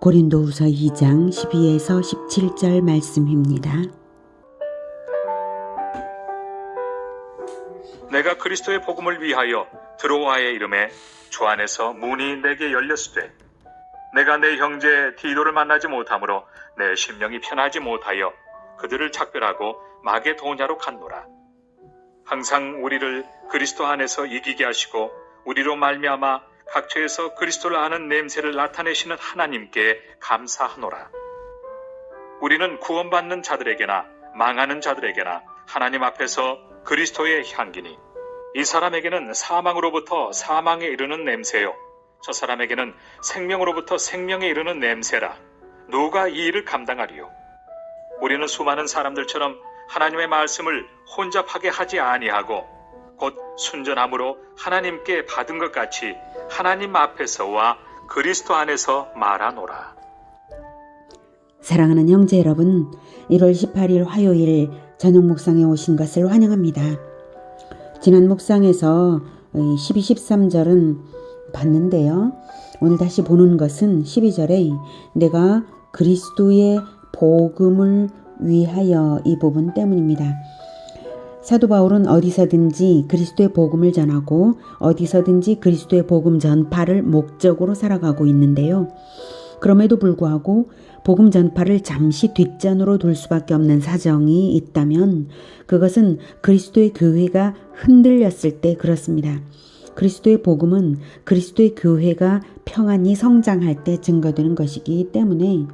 고린도후서 2장 12에서 17절 말씀입니다. 내가 그리스도의 복음을 위하여 드로아의 이름에 주 안에서 문이 내게 열렸으되 내가 내 형제 디도를 만나지 못하므로 내 심령이 편하지 못하여 그들을 작별하고 마게도냐로 갔노라. 항상 우리를 그리스도 안에서 이기게 하시고 우리로 말미암아 각처에서 그리스도를 아는 냄새를 나타내시는 하나님께 감사하노라. 우리는 구원받는 자들에게나 망하는 자들에게나 하나님 앞에서 그리스도의 향기니 이 사람에게는 사망으로부터 사망에 이르는 냄새요 저 사람에게는 생명으로부터 생명에 이르는 냄새라. 누가 이 일을 감당하리요? 우리는 수많은 사람들처럼 하나님의 말씀을 혼잡하게 하지 아니하고 곧 순전함으로 하나님께 받은 것 같이 하나님 앞에서와 그리스도 안에서 말하노라. 사랑하는 형제 여러분, 1월 18일 화요일 저녁 묵상에 오신 것을 환영합니다. 지난 묵상에서 12, 13절은 봤는데요. 오늘 다시 보는 것은 12절에 내가 그리스도의 복음을 위하여 이 부분 때문입니다. 사도 바울은 어디서든지 그리스도의 복음을 전하고 어디서든지 그리스도의 복음 전파를 목적으로 살아가고 있는데요. 그럼에도 불구하고 복음 전파를 잠시 뒷전으로 둘 수밖에 없는 사정이 있다면 그것은 그리스도의 교회가 흔들렸을 때 그렇습니다. 그리스도의 복음은 그리스도의 교회가 평안히 성장할 때 증거되는 것이기 때문에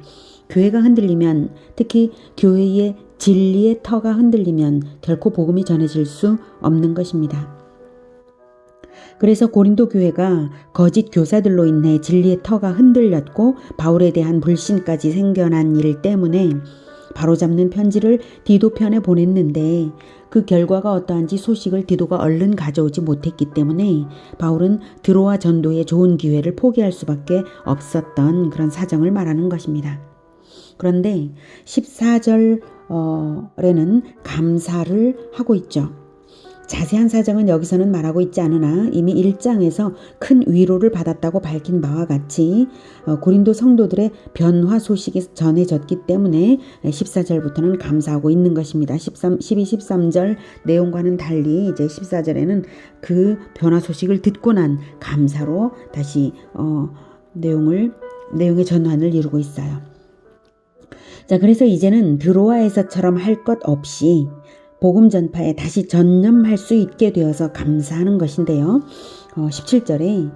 교회가 흔들리면, 특히 교회의 진리의 터가 흔들리면 결코 복음이 전해질 수 없는 것입니다. 그래서 고린도 교회가 거짓 교사들로 인해 진리의 터가 흔들렸고 바울에 대한 불신까지 생겨난 일 때문에 바로잡는 편지를 디도 편에 보냈는데 그 결과가 어떠한지 소식을 디도가 얼른 가져오지 못했기 때문에 바울은 드로아 전도의 좋은 기회를 포기할 수밖에 없었던 그런 사정을 말하는 것입니다. 그런데 14절에는 감사를 하고 있죠. 자세한 사정은 여기서는 말하고 있지 않으나 이미 1장에서 큰 위로를 받았다고 밝힌 바와 같이 고린도 성도들의 변화 소식이 전해졌기 때문에 14절부터는 감사하고 있는 것입니다. 12, 13절 내용과는 달리 이제 14절에는 그 변화 소식을 듣고 난 감사로 다시 내용의 전환을 이루고 있어요. 자, 그래서 이제는 드로아에서처럼 할 것 없이 복음 전파에 다시 전념할 수 있게 되어서 감사하는 것인데요. 17절에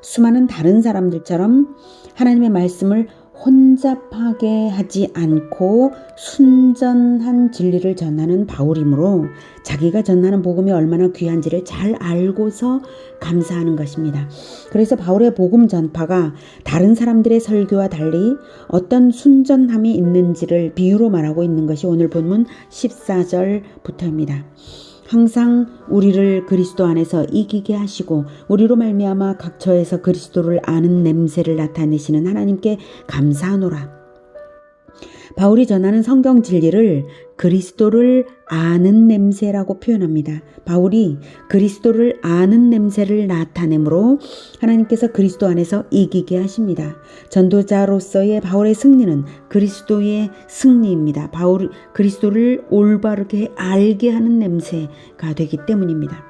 수많은 다른 사람들처럼 하나님의 말씀을 혼잡하게 하지 않고 순전한 진리를 전하는 바울이므로 자기가 전하는 복음이 얼마나 귀한지를 잘 알고서 감사하는 것입니다. 그래서 바울의 복음 전파가 다른 사람들의 설교와 달리 어떤 순전함이 있는지를 비유로 말하고 있는 것이 오늘 본문 14절부터입니다. 항상 우리를 그리스도 안에서 이기게 하시고 우리로 말미암아 각처에서 그리스도를 아는 냄새를 나타내시는 하나님께 감사하노라. 바울이 전하는 성경 진리를 그리스도를 아는 냄새라고 표현합니다. 바울이 그리스도를 아는 냄새를 나타내므로 하나님께서 그리스도 안에서 이기게 하십니다. 전도자로서의 바울의 승리는 그리스도의 승리입니다. 그리스도를 올바르게 알게 하는 냄새가 되기 때문입니다.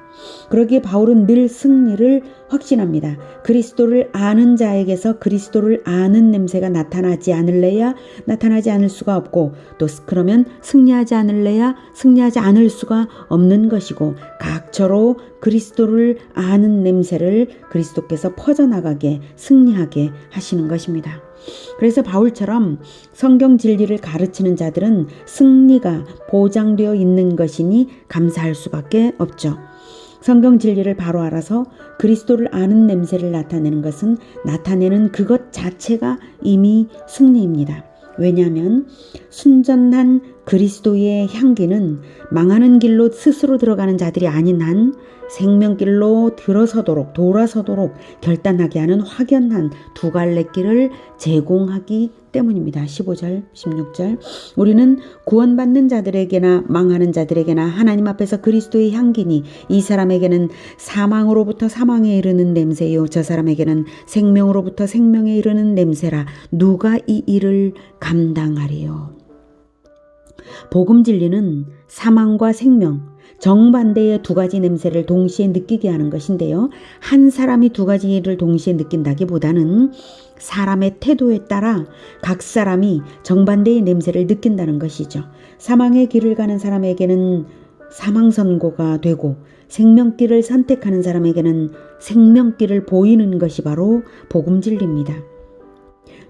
그러기에 바울은 늘 승리를 확신합니다. 그리스도를 아는 자에게서 그리스도를 아는 냄새가 나타나지 않을 수가 없고 또 그러면 승리하지 않을 수가 없는 것이고 각처로 그리스도를 아는 냄새를 그리스도께서 퍼져나가게 승리하게 하시는 것입니다. 그래서 바울처럼 성경 진리를 가르치는 자들은 승리가 보장되어 있는 것이니 감사할 수밖에 없죠. 성경 진리를 바로 알아서 그리스도를 아는 냄새를 나타내는 것은 나타내는 그것 자체가 이미 승리입니다. 왜냐하면 순전한 그리스도의 향기는 망하는 길로 스스로 들어가는 자들이 아닌 한 생명길로 돌아서도록 결단하게 하는 확연한 두 갈래 길을 제공하기 때문입니다. 15절, 16절. 우리는 구원받는 자들에게나 망하는 자들에게나 하나님 앞에서 그리스도의 향기니 이 사람에게는 사망으로부터 사망에 이르는 냄새요 저 사람에게는 생명으로부터 생명에 이르는 냄새라. 누가 이 일을 감당하리요. 복음 진리는 사망과 생명, 정반대의 두 가지 냄새를 동시에 느끼게 하는 것인데요. 한 사람이 두 가지 일을 동시에 느낀다기보다는 사람의 태도에 따라 각 사람이 정반대의 냄새를 느낀다는 것이죠. 사망의 길을 가는 사람에게는 사망 선고가 되고 생명길을 선택하는 사람에게는 생명길을 보이는 것이 바로 복음 진리입니다.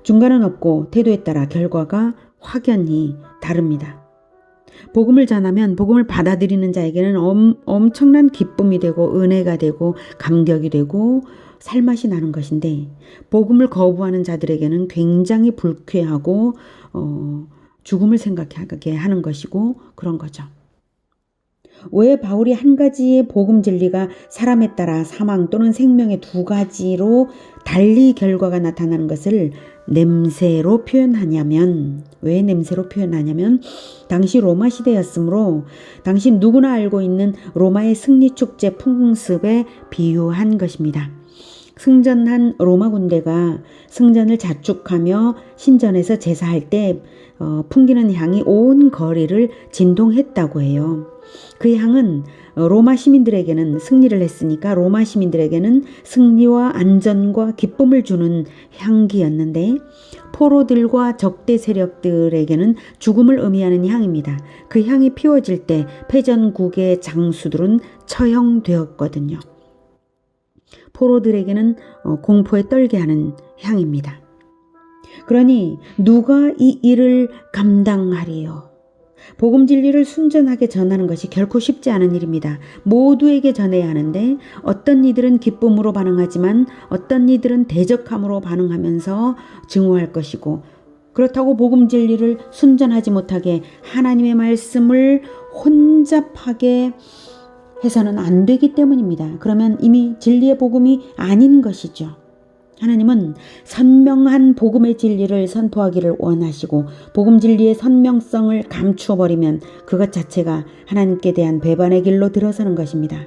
중간은 없고 태도에 따라 결과가 확연히 다릅니다. 복음을 전하면 복음을 받아들이는 자에게는 엄청난 기쁨이 되고 은혜가 되고 감격이 되고 살맛이 나는 것인데 복음을 거부하는 자들에게는 굉장히 불쾌하고 죽음을 생각하게 하는 것이고 그런 거죠. 왜 바울이 한 가지의 복음 진리가 사람에 따라 사망 또는 생명의 두 가지로 달리 결과가 나타나는 것을 냄새로 표현하냐면 왜 냄새로 표현하냐면 당시 로마 시대였으므로 당시 누구나 알고 있는 로마의 승리축제 풍습에 비유한 것입니다. 승전한 로마 군대가 승전을 자축하며 신전에서 제사할 때 풍기는 향이 온 거리를 진동했다고 해요. 그 향은 로마 시민들에게는 승리를 했으니까 로마 시민들에게는 승리와 안전과 기쁨을 주는 향기였는데 포로들과 적대 세력들에게는 죽음을 의미하는 향입니다. 그 향이 피워질 때 패전국의 장수들은 처형되었거든요. 포로들에게는 공포에 떨게 하는 향입니다. 그러니 누가 이 일을 감당하리요? 복음 진리를 순전하게 전하는 것이 결코 쉽지 않은 일입니다. 모두에게 전해야 하는데 어떤 이들은 기쁨으로 반응하지만 어떤 이들은 대적함으로 반응하면서 증오할 것이고 그렇다고 복음 진리를 순전하지 못하게 하나님의 말씀을 혼잡하게 해서는 안 되기 때문입니다. 그러면 이미 진리의 복음이 아닌 것이죠. 하나님은 선명한 복음의 진리를 선포하기를 원하시고 복음 진리의 선명성을 감추어버리면 그것 자체가 하나님께 대한 배반의 길로 들어서는 것입니다.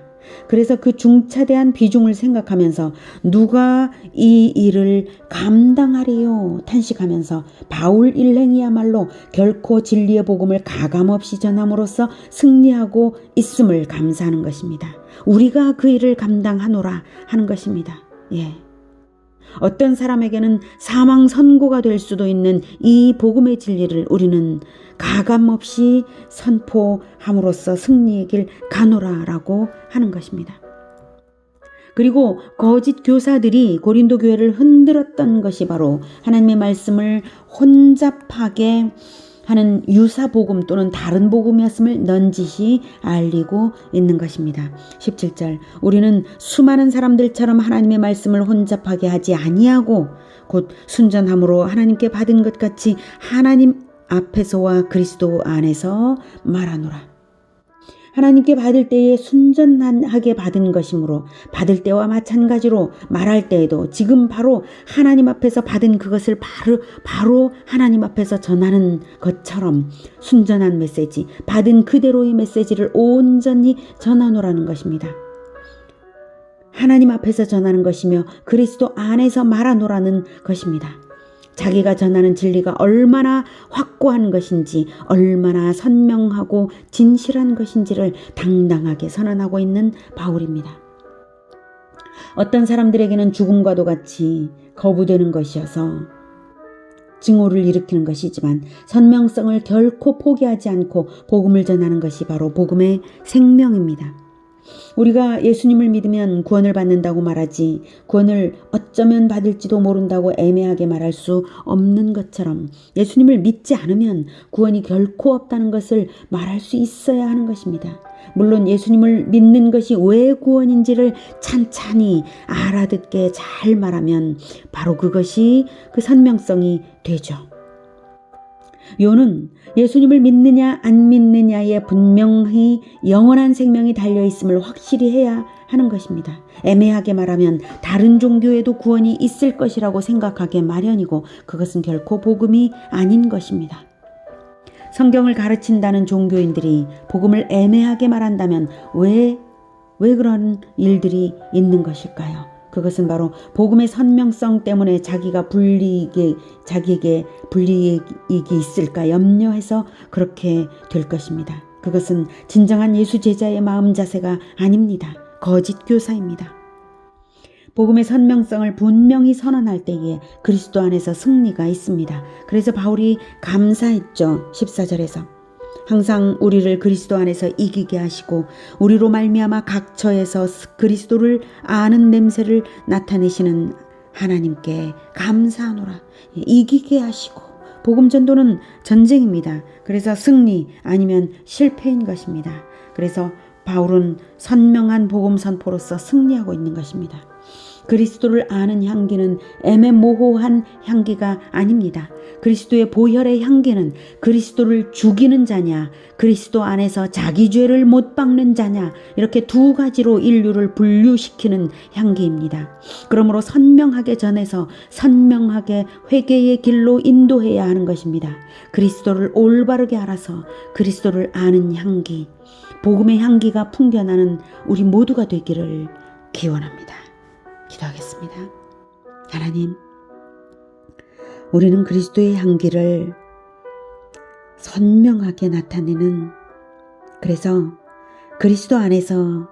그래서 그 중차대한 비중을 생각하면서 누가 이 일을 감당하리요 탄식하면서 바울 일행이야말로 결코 진리의 복음을 가감없이 전함으로써 승리하고 있음을 감사하는 것입니다. 우리가 그 일을 감당하노라 하는 것입니다. 어떤 사람에게는 사망 선고가 될 수도 있는 이 복음의 진리를 우리는 가감없이 선포함으로써 승리의 길 가노라라고 하는 것입니다. 그리고 거짓 교사들이 고린도 교회를 흔들었던 것이 바로 하나님의 말씀을 혼잡하게 하는 유사 복음 또는 다른 복음이었음을 넌지시 알리고 있는 것입니다. 17절 우리는 수많은 사람들처럼 하나님의 말씀을 혼잡하게 하지 아니하고 곧 순전함으로 하나님께 받은 것 같이 하나님 앞에서와 그리스도 안에서 말하노라. 하나님께 받을 때에 순전하게 받은 것이므로 받을 때와 마찬가지로 말할 때에도 지금 바로 하나님 앞에서 받은 그것을 바로 하나님 앞에서 전하는 것처럼 순전한 메시지, 받은 그대로의 메시지를 온전히 전하노라는 것입니다. 하나님 앞에서 전하는 것이며 그리스도 안에서 말하노라는 것입니다. 자기가 전하는 진리가 얼마나 확고한 것인지 얼마나 선명하고 진실한 것인지를 당당하게 선언하고 있는 바울입니다. 어떤 사람들에게는 죽음과도 같이 거부되는 것이어서 증오를 일으키는 것이지만 선명성을 결코 포기하지 않고 복음을 전하는 것이 바로 복음의 생명입니다. 우리가 예수님을 믿으면 구원을 받는다고 말하지 구원을 어쩌면 받을지도 모른다고 애매하게 말할 수 없는 것처럼 예수님을 믿지 않으면 구원이 결코 없다는 것을 말할 수 있어야 하는 것입니다. 물론 예수님을 믿는 것이 왜 구원인지를 찬찬히 알아듣게 잘 말하면 바로 그것이 그 선명성이 되죠. 요는 예수님을 믿느냐 안 믿느냐에 분명히 영원한 생명이 달려있음을 확실히 해야 하는 것입니다. 애매하게 말하면 다른 종교에도 구원이 있을 것이라고 생각하기 마련이고 그것은 결코 복음이 아닌 것입니다. 성경을 가르친다는 종교인들이 복음을 애매하게 말한다면 왜 그런 일들이 있는 것일까요? 그것은 바로 복음의 선명성 때문에 자기에게 불이익이 있을까 염려해서 그렇게 될 것입니다. 그것은 진정한 예수 제자의 마음 자세가 아닙니다. 거짓 교사입니다. 복음의 선명성을 분명히 선언할 때에 그리스도 안에서 승리가 있습니다. 그래서 바울이 감사했죠. 14절에서. 항상 우리를 그리스도 안에서 이기게 하시고 우리로 말미암아 각 처에서 그리스도를 아는 냄새를 나타내시는 하나님께 감사하노라. 이기게 하시고 복음 전도는 전쟁입니다. 그래서 승리 아니면 실패인 것입니다. 그래서 바울은 선명한 복음 선포로서 승리하고 있는 것입니다. 그리스도를 아는 향기는 애매모호한 향기가 아닙니다. 그리스도의 보혈의 향기는 그리스도를 죽이는 자냐, 그리스도 안에서 자기 죄를 못 박는 자냐, 이렇게 두 가지로 인류를 분류시키는 향기입니다. 그러므로 선명하게 전해서 선명하게 회개의 길로 인도해야 하는 것입니다. 그리스도를 올바르게 알아서 그리스도를 아는 향기, 복음의 향기가 풍겨나는 우리 모두가 되기를 기원합니다. 기도하겠습니다. 하나님, 우리는 그리스도의 향기를 선명하게 나타내는, 그래서 그리스도 안에서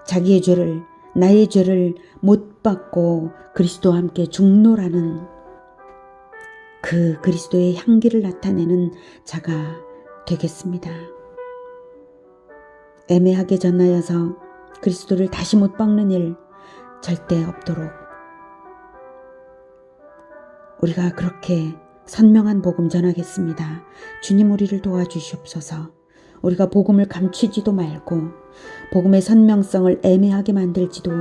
자기의 죄를, 나의 죄를 못 받고 그리스도와 함께 죽노라는 그 그리스도의 향기를 나타내는 자가 되겠습니다. 애매하게 전하여서 그리스도를 다시 못 박는 일 절대 없도록 우리가 그렇게 선명한 복음 전하겠습니다. 주님, 우리를 도와주시옵소서. 우리가 복음을 감추지도 말고 복음의 선명성을 애매하게 만들지도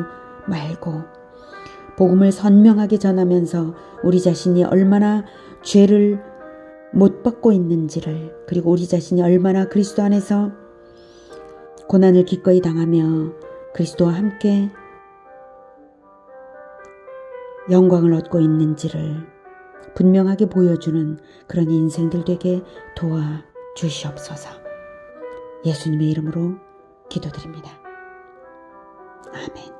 말고 복음을 선명하게 전하면서 우리 자신이 얼마나 죄를 못 받고 있는지를, 그리고 우리 자신이 얼마나 그리스도 안에서 고난을 기꺼이 당하며 그리스도와 함께 영광을 얻고 있는지를 분명하게 보여주는 그런 인생들 되게 도와주시옵소서. 예수님의 이름으로 기도드립니다. 아멘.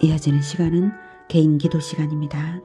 이어지는 시간은 개인 기도 시간입니다.